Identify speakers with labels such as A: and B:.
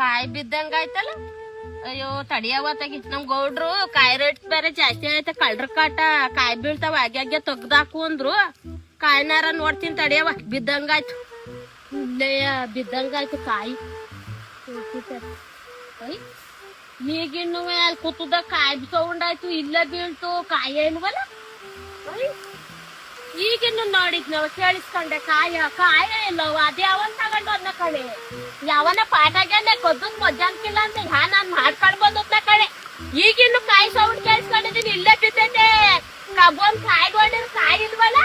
A: ಕಾಯಿ ಬಿದ್ದಂಗ ಆಯ್ತಲ್ಲ. ಅಯ್ಯೋ ತಡಿಯವ ತೆಗಿ. ನಮ್ ಗೌಡ್ರು ಕಾಯಿ ರೇಟ್ ಬೇರೆ ಜಾಸ್ತಿ ಐತೆ, ಕಳ್ರ ಕಾಟ ಕಾಯಿ ಬೀಳ್ತಾವ ಆಗ್ಯಾಗ್ಯ ತೆಗ್ದಾಕು ಅಂದ್ರು. ಕಾಯಿನಾರ ನೋಡ್ತೀನಿ ತಡಿಯವ. ಬಿದ್ದಂಗಾಯ್ತು, ಇಲ್ಲೇ ಬಿದ್ದಂಗಾಯ್ತು ಕಾಯಿ. ಈಗಿನ್ನು ಅಲ್ಲಿ ಕೂತದ ಕಾಯಿ ಸೌಂಡ್ ಆಯ್ತು, ಇಲ್ಲೇ ಬೀಳ್ತು ಕಾಯಿ ಏನ್ವಲ್ಲ. ಈಗಿನ್ನು ನೋಡಿದ್ನವ ಕೇಳಿಸ್ಕೊಂಡೆ ಕಾಯ ಇಲ್ಲವ. ಅದೇ ಅವನ್ ತಗೊಂಡು ಅನ್ನ ಕಡೆ ಯಾವನ ಪಾಠಾಗ್ಯಾನೆ ಕೊದ್ದದ್ ಮಜ್ಜಾನ್ಕಿಲ್ಲ ಅಂತ ನಾನ್ ಮಾಡ್ಕೊಳ್ಬೋದು ಕಡೆ. ಈಗಿನ್ನು ಕಾಯಿ ಸೌಂಡ್ ಕೇಳಿಸ್ಕೊಂಡಿದೀನಿ, ಇಲ್ಲೇ ಬಿದ್ದೈತೆ. ಕಬ್ಬೊಂದ್ ಕಾಯಿ ಕಾಯಿ ಇಲ್ವಲ್ಲ.